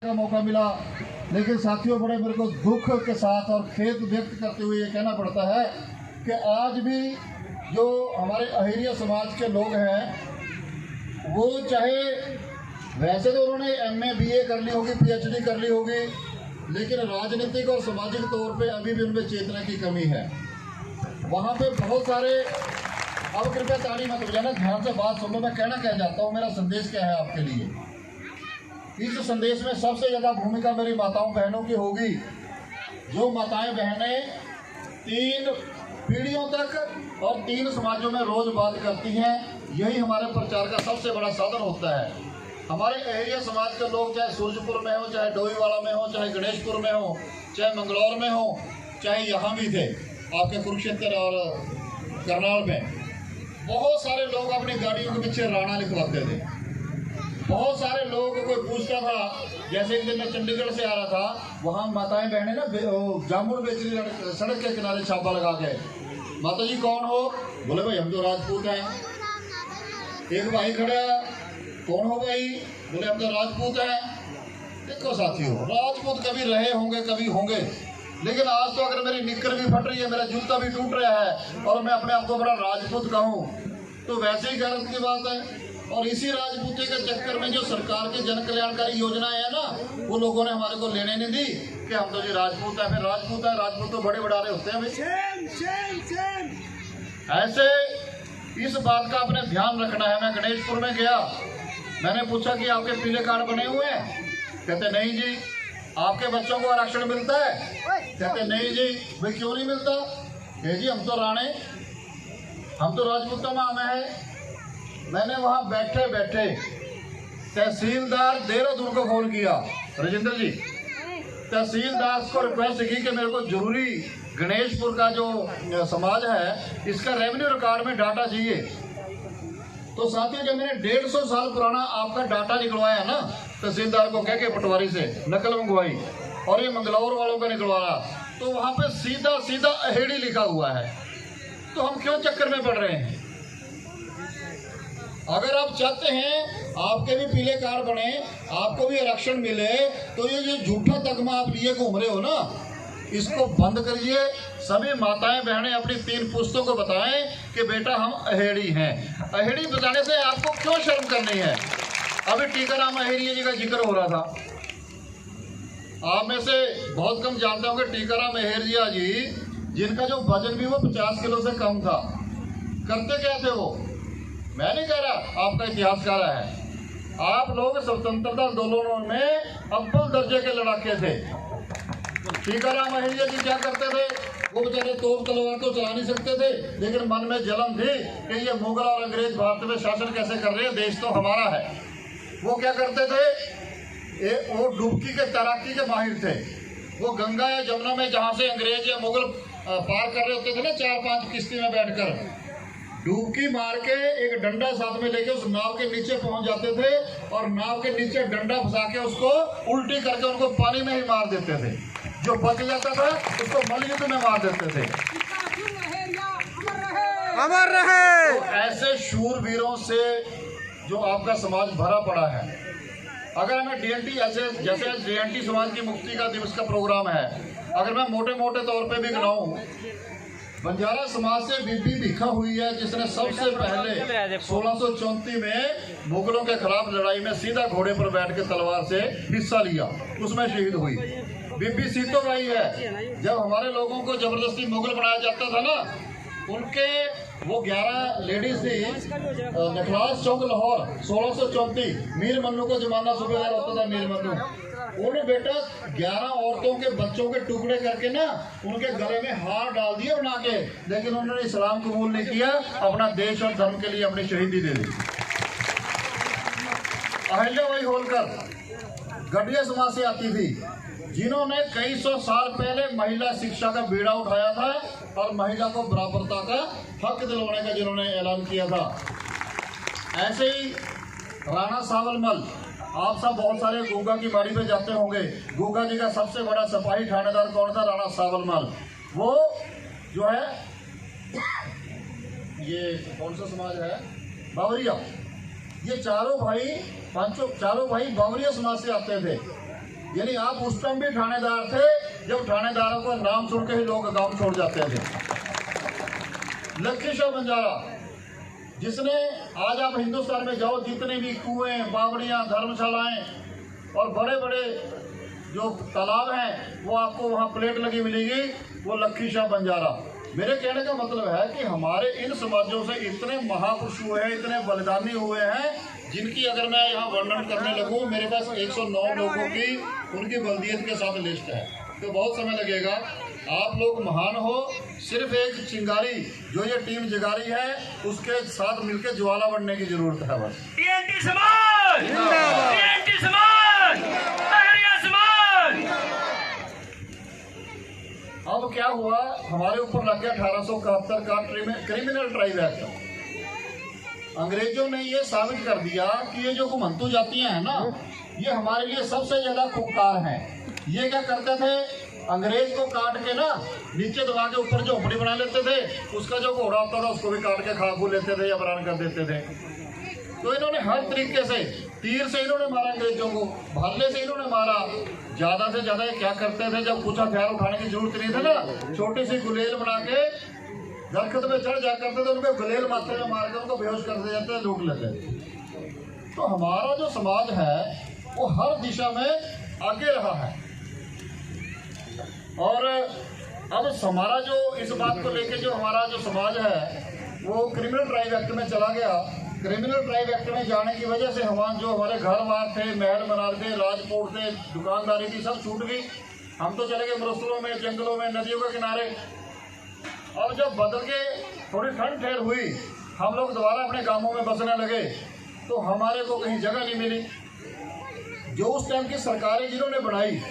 का मौका मिला, लेकिन साथियों बड़े मेरे को दुख के साथ और खेद व्यक्त करते हुए ये कहना पड़ता है कि आज भी जो हमारे अहिरिया समाज के लोग हैं वो चाहे वैसे तो उन्होंने MA BA कर ली होगी, PhD कर ली होगी, लेकिन राजनीतिक और सामाजिक तौर पे अभी भी उनमें चेतना की कमी है। वहाँ पे बहुत सारे, अब कृपया ताली मत बजाना, ध्यान से बात सुन लो, मैं कहना क्या चाहता हूँ, मेरा संदेश क्या है आपके लिए। इस संदेश में सबसे ज़्यादा भूमिका मेरी माताओं बहनों की होगी। जो माताएं बहनें 3 पीढ़ियों तक और 3 समाजों में रोज बात करती हैं, यही हमारे प्रचार का सबसे बड़ा साधन होता है। हमारे अहिरिया समाज के लोग चाहे सूरजपुर में हो, चाहे डोईवाला में हो, चाहे गणेशपुर में हो, चाहे मंगलौर में हो, चाहे यहाँ भी थे आपके कुरुक्षेत्र और करनाल में, बहुत सारे लोग अपनी गाड़ियों के पीछे राणा लिखवाते थे। बहुत सारे लोगों को कोई पूछता था, जैसे एक दिन मैं चंडीगढ़ से आ रहा था, वहाँ माताएं बहनें ना जामुन बेच रही सड़क के किनारे छापा लगा के, माता जी कौन हो? बोले भाई हम तो राजपूत हैं। एक भाई खड़ा, कौन हो भाई? बोले हम तो राजपूत हैं। देखो साथियों, राजपूत कभी रहे होंगे, कभी होंगे, लेकिन आज तो अगर मेरी निक्कर भी फट रही है, मेरा जूता भी टूट रहा है और मैं अपने आप को बड़ा राजपूत कहूँ तो वैसे ही गलत की बात है। और इसी राजपूती के चक्कर में जो सरकार की जन कल्याणकारी योजनाएं है ना, वो लोगों ने हमारे को लेने नहीं दी कि हम तो जी राजपूत है, फिर राजपूत है, राजपूत तो बड़े बड़ारे होते हैं भाई। ऐसे इस बात का अपने ध्यान रखना है। मैं गणेशपुर में गया, मैंने पूछा कि आपके पीले कार्ड बने हुए हैं? कहते नहीं जी। आपके बच्चों को आरक्षण मिलता है? कहते नहीं जी। भाई क्यों नहीं मिलता? कहे जी हम तो राणे, हम तो राजपूतों में है। मैंने वहां बैठे बैठे तहसीलदार देहरादून को फोन किया, राजेंद्र जी, तहसीलदार को रिक्वेस्ट की कि मेरे को जरूरी गणेशपुर का जो समाज है इसका रेवेन्यू रिकॉर्ड में डाटा चाहिए। तो साथियों जब मैंने 150 साल पुराना आपका डाटा निकलवाया ना, तहसीलदार को कह के पटवारी से नकल मंगवाई और ये मंगलौर वालों का निकलवाया, तो वहां पे सीधा सीधा अहेड़ी लिखा हुआ है। तो हम क्यों चक्कर में पड़ रहे हैं? अगर आप चाहते हैं आपके भी पीले कार्ड बने, आपको भी आरक्षण मिले, तो ये जो झूठा तगमा आप लिए घूम रहे हो ना, इसको बंद करिए। सभी माताएं बहनें अपनी 3 पुश्तों को बताएं कि बेटा हम अहेड़ी हैं। अहेड़ी बताने से आपको क्यों शर्म करनी है? अभी टीकाराम अहेरिया जी का जिक्र हो रहा था, आप में से बहुत कम जानते होंगे टीकाराम अहेरिया जी, जिनका जो वजन भी वो 50 किलो से कम था। करते क्या थे वो? मैं नहीं कह रहा, आपका इतिहासकार है। आप लोग स्वतंत्रता आंदोलनों में अव्वल दर्जे के लड़ाके थे। टीकाराम अहिरिया जी क्या करते थे? वो बेचारे तोप तलवार तो चला नहीं सकते थे, लेकिन मन में जलन थी कि ये मुगल और अंग्रेज भारत में शासन कैसे कर रहे हैं, देश तो हमारा है। वो क्या करते थे? वो डुबकी के तैराकी के माहिर थे। वो गंगा या जमुना में जहाँ से अंग्रेज या मुगल पार कर रहे होते थे ना, 4-5 किश्ती में बैठकर, डुबकी मार के एक डंडा साथ में लेके उस नाव के नीचे पहुंच जाते थे और नाव के नीचे डंडा फंसा के उसको उल्टी करके उनको पानी में ही मार देते थे। जो बच जाता था उसको मलयुद्ध में मार देते थे। अमर रहे। तो ऐसे शूरवीरों से जो आपका समाज भरा पड़ा है। अगर हमें DNT जैसे DNT समाज की मुक्ति का दिवस का प्रोग्राम है, अगर मैं मोटे मोटे तौर पे भी गिनाऊं, बंजारा समाज से बीबी भिखा हुई है, जिसने सबसे पहले 1634 में मुगलों के खिलाफ लड़ाई में सीधा घोड़े पर बैठ के तलवार से हिस्सा लिया, उसमें शहीद हुई। बीबी सीतो बाई है, जब हमारे लोगों को जबरदस्ती मुगल बनाया जाता था ना, उनके वो 11 लेडीज थी, नखलास चौक लाहौर 1634, मीर मन्नू को जमाना सूबेदार होता था, मीर मन्नू, उन्होंने बेटा 11 औरतों के बच्चों के टुकड़े करके ना उनके गले में हार डाल दिए बना के, लेकिन उन्होंने इस्लाम कबूल नहीं किया, अपना देश और धर्म के लिए अपनी शहीदी दे दी। अहिल्याबाई होलकर गढ़िया समाज से आती थी, जिन्होंने कई 100 साल पहले महिला शिक्षा का बीड़ा उठाया था और महिला को बराबरता का हक दिलवाने का जिन्होंने ऐलान किया था। ऐसे ही राणा सावलमल, आप सब बहुत सारे गूंगा की बाड़ी पे जाते होंगे। गूंगा जी का सबसे बड़ा सिपाही थानेदार कौन था? राणा सावलमल। वो जो है, ये कौन सा समाज है? बावरिया। ये चारों भाई बावरिया समाज से आते थे। यानी आप उस टाइम भी थानेदार थे जब थानेदारों का नाम सुन के ही लोग गांव छोड़ जाते थे। लक्ष्मी शाह बंजारा, जिसने आज आप हिंदुस्तान में जाओ, जितने भी कुएं, बावड़ियां, धर्मशालाएं और बड़े बड़े जो तालाब हैं वो आपको वहाँ प्लेट लगी मिलेगी, वो लक्ष्मी शाह बंजारा। मेरे कहने का मतलब है कि हमारे इन समाजों से इतने महापुरुष हुए हैं, इतने बलिदानी हुए हैं, जिनकी अगर मैं यहाँ वर्णन करने लगूँ मेरे पास 109 लोगों की उनकी बल्दियत के साथ लिस्ट है, तो बहुत समय लगेगा। आप लोग महान हो, सिर्फ एक चिंगारी जो ये टीम जगारी है उसके साथ मिलकर ज्वाला बनने की जरूरत है बस। TNT समाज, TNT समाज, लहरिया समाज। अब क्या हुआ, हमारे ऊपर लग गया 1871 का क्रिमिनल ट्राइब एक्ट। अंग्रेजों ने ये साबित कर दिया कि ये जो घुमंतु जातियां हैं ना, ये हमारे लिए सबसे ज्यादा खूंखार हैं। ये क्या करते थे, अंग्रेज को काट के ना नीचे दबा के ऊपर झोपड़ी बना लेते थे, उसका जो घोड़ा होता था उसको भी काट के खा खू लेते थे या बरान कर देते थे। तो इन्होंने हर तरीके से, तीर से इन्होंने मारा अंग्रेजों को, भाले से इन्होंने मारा। ज्यादा से ज्यादा ये क्या करते थे, जब कुछ हथियार उठाने की जरूरत नहीं थी ना, छोटी सी गुलेल बना के दरख्त में चढ़ जा करते थे, उनको गुलेल माथे में मार के उनको बेहोश कर दे जाते, लूट लेते। तो हमारा जो समाज है वो हर दिशा में आगे रहा है। और अब हमारा जो इस बात को लेके जो हमारा जो समाज है वो क्रिमिनल ट्राइब एक्ट में चला गया। क्रिमिनल ट्राइब एक्ट में जाने की वजह से हमारे घर बार थे, महल मनार थे, राजकोट थे, दुकानदारी थी, सब छूट गई। हम तो चले गए मरुस्थलों में, जंगलों में, नदियों के किनारे। अब जब बदल के थोड़ी ठंड ठहर हुई, हम लोग दोबारा अपने गांवों में बसने लगे, तो हमारे को कहीं जगह नहीं मिली। जो उस टाइम की सरकारें जिन्होंने बनाई,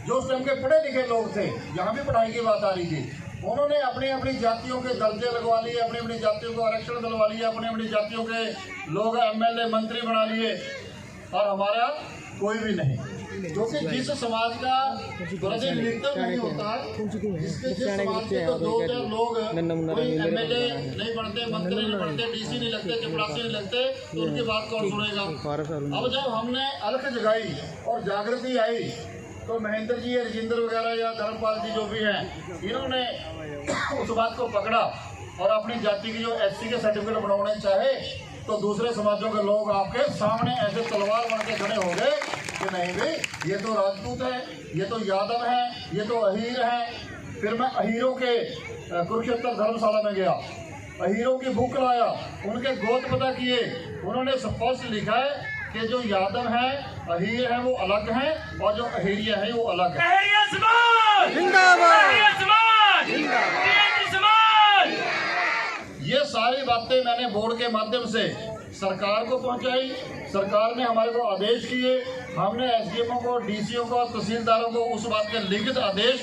जो उस टाइम के पढ़े लिखे लोग थे, जहाँ भी पढ़ाई की बात आ रही थी, उन्होंने अपनी अपनी जातियों के दर्जे लगवा लिए, अपनी अपनी जातियों को आरक्षण दिलवा लिए, अपनी अपनी जातियों के लोग MLA मंत्री बना लिए, और हमारा कोई भी नहीं। क्योंकि जिस समाज का प्रतिनिधित्व नहीं होता, जिसके जिस समाज के तो 2-4 लोग कोई MLA नहीं बनते, मंत्री नहीं बनते, DC नहीं लगते, चपरासी नहीं लगते, तो उनकी बात कौन सुनेगा। अब जब हमने अलख जगाई और जागृति आई, तो महेंद्र जी, राजेंद्र वगैरह या धर्मपाल जी जो भी हैं, इन्होंने उस बात को पकड़ा और अपनी जाति की जो SC के सर्टिफिकेट बनवाने चाहे, तो दूसरे समाजों के लोग आपके सामने ऐसे तलवार बन के खड़े हो गए कि नहीं भाई, ये तो राजपूत है, ये तो यादव है, ये तो अहीर है। फिर मैं अहीरों के कुरुक्षेत्र धर्मशाला में गया, अहीरों की बुक लाया, उनके गोत्र पता किए। उन्होंने स्पष्ट लिखा है कि जो यादव है, अहीर है, वो अलग है, और जो अहीरिया है वो अलग है। लहरिया समाज जिंदाबाद, लहरिया समाज जिंदाबाद। ये सारी बातें मैंने बोर्ड के माध्यम से सरकार को पहुंचाई। सरकार ने हमारे को आदेश किए, हमने SDMO को, DCO को, तहसीलदारों को उस बात के लिखित आदेश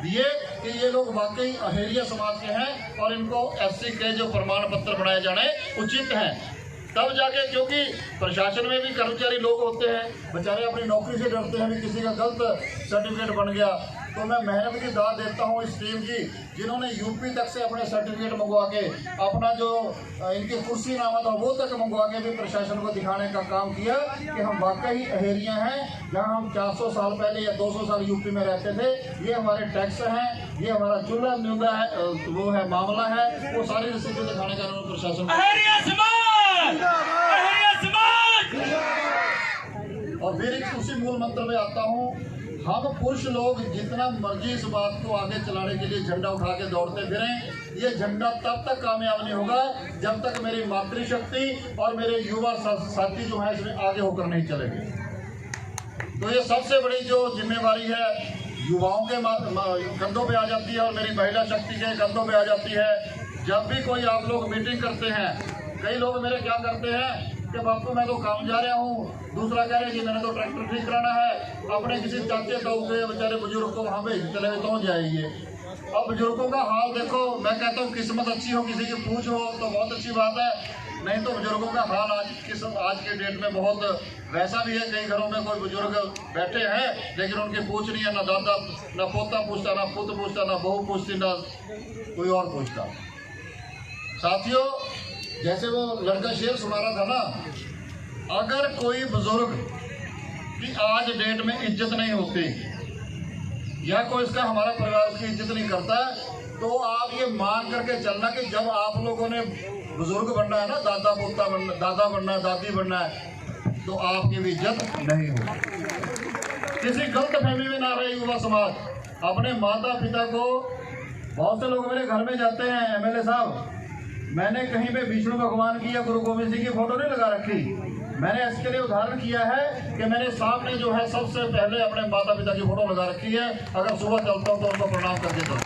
दिए कि ये लोग वाकई अहेरिया समाज के हैं और इनको SC के जो प्रमाण पत्र बनाए जाने उचित हैं। तब जाके, क्योंकि प्रशासन में भी कर्मचारी लोग होते हैं, बेचारे अपनी नौकरी से डरते हैं भी किसी का गलत सर्टिफिकेट बन गया। तो मैं मेहनत की दाद देता हूँ इस टीम की, जिन्होंने UP तक से अपने सर्टिफिकेट मंगवा के, अपना जो इनकी कुर्सी नामा था वो तक मंगवा के भी प्रशासन को दिखाने का काम किया कि हम वाकई अहेरिया हैं। जहाँ हम 400 साल पहले या 200 साल UP में रहते थे, ये हमारे टैक्स हैं, ये हमारा चूल्हा न्यूला है, वो है मामला है, वो सारी रसीदें दिखाने का उन्होंने प्रशासन। और फिर उसी मूल मंत्र में आता हूँ, हम पुरुष लोग जितना मर्जी इस बात को आगे चलाने के लिए झंडा उठा के दौड़ते फिरें, ये झंडा तब तक कामयाब नहीं होगा जब तक मेरी मातृशक्ति और मेरे युवा साथी जो है इसमें आगे होकर नहीं चलेंगे। तो ये सबसे बड़ी जो जिम्मेवारी है युवाओं के कंधों पे आ जाती है और मेरी महिला शक्ति के कंधों पे आ जाती है। जब भी कोई आप लोग मीटिंग करते हैं, कई लोग मेरे क्या करते हैं कि बापू मैं तो काम जा रहा हूँ, दूसरा कह रहे जी मैंने तो ट्रैक्टर ठीक कराना है, अपने किसी चाचे ताऊ के बेचारे बुजुर्ग को वहाँ भेज चले तो जाइए। अब बुजुर्गों का हाल देखो, मैं कहता हूँ किस्मत अच्छी हो, किसी की पूछ हो तो बहुत अच्छी बात है, नहीं तो बुजुर्गों का हाल आज के डेट में बहुत वैसा भी है। कई घरों में कोई बुजुर्ग बैठे हैं लेकिन उनकी पूछ नहीं है, ना दादा ना पोता पूछता, ना पुत्र पूछता, ना बहू पूछती, ना कोई और पूछता। साथियों, जैसे वो लड़का शेर सुना रहा था ना, अगर कोई बुजुर्ग कि आज डेट में इज्जत नहीं होती या कोई इसका हमारा परिवार की इज्जत नहीं करता, तो आप ये मान करके चलना कि जब आप लोगों ने बुजुर्ग बनना है ना, दादा पोता बनना, दादा बनना है, दादी बनना है, तो आपकी भी इज्जत नहीं होगी। किसी गलत फहमी में ना रहे युवा समाज। अपने माता पिता को, बहुत से लोग मेरे घर में जाते हैं, एमएलए साहब, मैंने कहीं पे विष्णु भगवान की या गुरु गोविंद सिंह की फोटो नहीं लगा रखी। मैंने इसके लिए उदाहरण किया है कि मैंने सामने जो है सबसे पहले अपने माता पिता की फोटो लगा रखी है। अगर सुबह चलता हूँ तो उनको प्रणाम कर देता हूँ।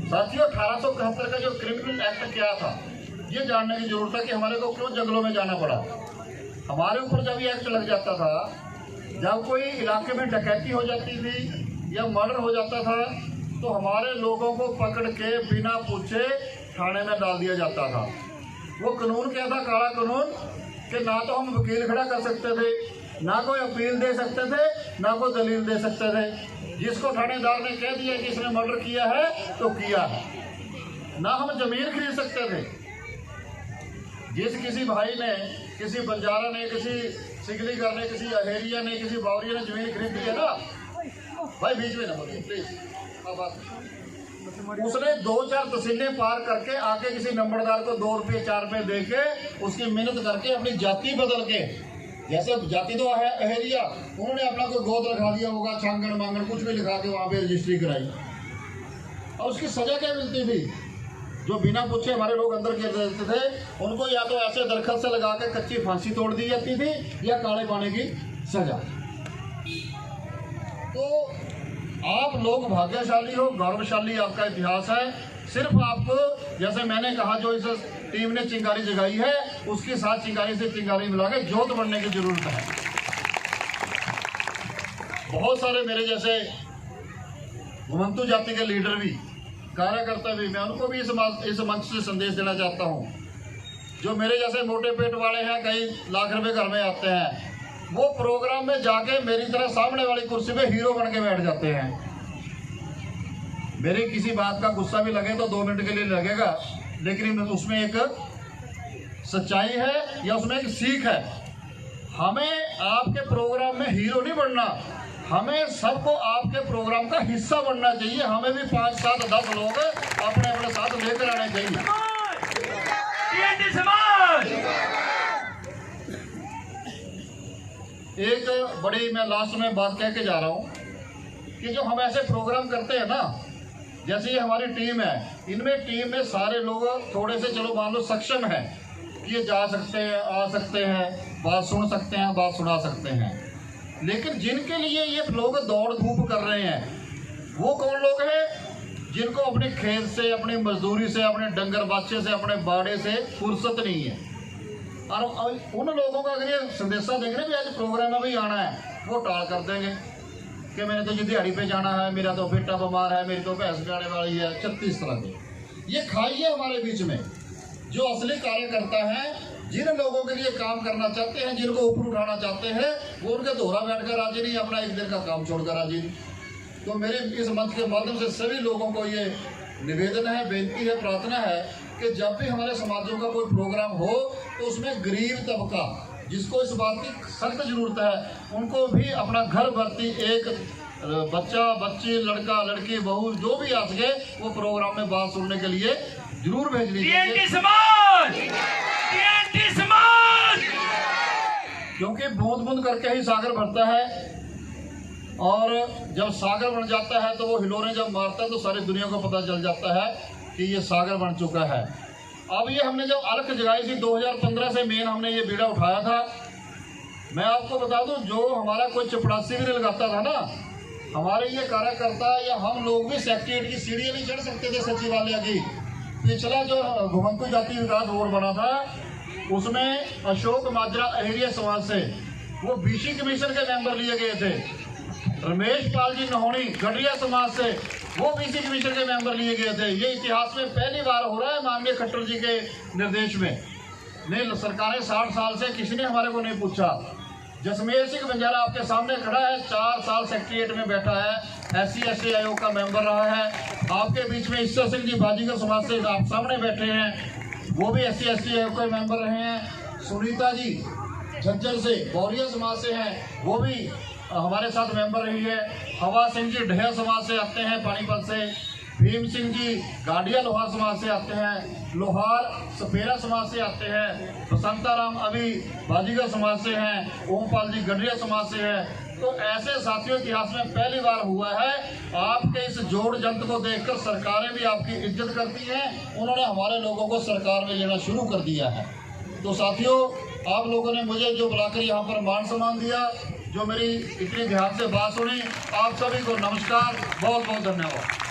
साथियों, 1871 का जो क्रिमिनल एक्ट क्या था, ये जानने की जरूरत है कि हमारे को क्यों जंगलों में जाना पड़ा। हमारे ऊपर जब ये एक्ट लग जाता था, जब कोई इलाके में डकैती हो जाती थी या मर्डर हो जाता था, तो हमारे लोगों को पकड़ के बिना पूछे थाने में डाल दिया जाता था। वो कानून क्या था, काला कानून, कि ना तो हम वकील खड़ा कर सकते थे, ना कोई अपील दे सकते थे, ना कोई दलील दे सकते थे। जिसको थानेदार ने कह दिया कि इसने मर्डर किया है तो किया है। ना हम जमीन खरीद सकते थे। जिस किसी भाई ने, किसी बंजारा ने, किसी सिगलीगर ने, किसी अहेरिया ने, किसी बावरिया ने जमीन खरीदी है ना, भाई बीच में ना बोलिए प्लीज, उसने 2-4 तहसीलें पार करके आके किसी नंबरदार को 2 रुपये 4 रुपये दे के उसकी मेहनत करके अपनी जाति बदल के, जैसे जाति तो है अहेरिया, उन्होंने अपना कोई गोद रखा दिया होगा, छांगण मांगण कुछ भी लिखा के वहां पे रजिस्ट्री कराई, और उसकी सजा क्या मिलती थी? जो बिना पूछे हमारे लोग अंदर गिर देते थे, उनको या तो ऐसे दरख्त से लगा के कच्ची फांसी तोड़ दी जाती थी या काले पानी की सजा। तो आप लोग भाग्यशाली हो, गौरवशाली आपका इतिहास है। सिर्फ आपको, जैसे मैंने कहा, जो इस टीम ने चिंगारी जगाई है, उसके साथ चिंगारी से चिंगारी मिला के जोत बनने की जरूरत है। बहुत सारे मेरे जैसे घुमंतु जाति के लीडर भी, कार्यकर्ता भी, मैं उनको भी इस मंच से संदेश देना चाहता हूँ। जो मेरे जैसे मोटे पेट वाले हैं, कई लाख रुपए घर में आते हैं, वो प्रोग्राम में जाके मेरी तरह सामने वाली कुर्सी पे हीरो बन के बैठ जाते हैं। मेरी किसी बात का गुस्सा भी लगे तो 2 मिनट के लिए लगेगा, लेकिन उसमें एक सच्चाई है या उसमें एक सीख है। हमें आपके प्रोग्राम में हीरो नहीं बनना, हमें सबको आपके प्रोग्राम का हिस्सा बनना चाहिए। हमें भी 5, 7, 10 लोग अपने अपने साथ लेकर आने चाहिए। एक बड़ी, मैं लास्ट में बात कह के जा रहा हूँ कि जो हम ऐसे प्रोग्राम करते हैं ना, जैसे ये हमारी टीम है, इनमें टीम में सारे लोग थोड़े से, चलो मान लो सक्षम है कि ये जा सकते हैं, आ सकते हैं, बात सुन सकते हैं, बात सुना सकते हैं, लेकिन जिनके लिए ये लोग दौड़ धूप कर रहे हैं, वो कौन लोग हैं? जिनको अपने खेत से, अपनी मजदूरी से, अपने डंगर बाछे से, अपने बाड़े से फुर्सत नहीं है। और उन लोगों का अगर ये संदेशा देंगे ना भी आज प्रोग्राम में भी आना है, वो टाल कर देंगे कि मैंने तो ये दिहाड़ी पे जाना है, मेरा तो बेटा बीमार है, मेरी तो भैंस जाने वाली है, 36 तरह के ये खाइए। हमारे बीच में जो असली कार्यकर्ता हैं, जिन लोगों के लिए काम करना चाहते हैं, जिनको ऊपर उठाना चाहते हैं, वो उनके दोहरा बैठकर राजी नहीं, अपना एक दिन का काम छोड़कर राजी। तो मेरे इस मंच के माध्यम से सभी लोगों को ये निवेदन है, बेनती है, प्रार्थना है कि जब भी हमारे समाजों का कोई प्रोग्राम हो तो उसमें गरीब तबका, जिसको इस बात की सख्त जरूरत है, उनको भी अपना घर भर्ती एक बच्चा, बच्ची, लड़का, लड़की, बहू, जो भी आ सके, वो प्रोग्राम में बात सुनने के लिए जरूर भेजनी चाहिए। क्योंकि बूंद बूंद करके ही सागर भरता है, और जब सागर बन जाता है तो वो हिलोरे जब मारता है तो सारी दुनिया को पता चल जाता है कि ये सागर बन चुका है। अब ये हमने जब अलख जगाई थी 2015 से मेन हमने ये बीड़ा उठाया था। मैं आपको बता दूं, जो हमारा कोई चपड़ासी भी नहीं लगाता था ना, हमारे ये कार्यकर्ता या हम लोग भी सेक्रेटरीट की सीढ़ी नहीं चढ़ सकते थे सचिवालय की। पिछला जो घुमंतु जाति विकास बोर्ड बना था, उसमें अशोक माजरा अहेरिया समाज से वो बीसी कमीशन के मेंबर लिए गए थे। रमेश पाल जी नहोनी गढ़िया समाज से वो बीसी कमीशन के मेंबर लिए गए थे। ये इतिहास में पहली बार हो रहा है माननीय खट्टर जी के निर्देश में। नहीं, सरकारें 60 साल से किसी ने हमारे को नहीं पूछा। जसमेर सिंह बंजारा आपके सामने खड़ा है, 4 साल सेक्रेटरीट में बैठा है, SC/ST आयोग का मेंबर रहा है। आपके बीच में ईश्वर सिंह जी बाजीगर समाज से आप सामने बैठे हैं, वो भी SC/ST आयोग के मेंबर रहे हैं। सुनीता जी झज्जर से, बौरिया समाज से हैं, वो भी हमारे साथ मेंबर रही है। हवा सिंह जी ढेर समाज से आते हैं पानीपत से। भीम सिंह जी गाडिया लोहार समाज से आते हैं। लोहार सपेरा समाज से आते हैं। बसंताराम अभी बाजीगर समाज से हैं। ओमपाल जी गडरिया समाज से हैं। तो ऐसे साथियों इतिहास में पहली बार हुआ है। आपके इस जोड़ जंत को देखकर सरकारें भी आपकी इज्जत करती हैं। उन्होंने हमारे लोगों को सरकार में लेना शुरू कर दिया है। तो साथियों, आप लोगों ने मुझे जो बुलाकर यहाँ पर मान सम्मान दिया, जो मेरी इतनी ध्यान से बात सुनी, आप सभी को नमस्कार, बहुत बहुत धन्यवाद।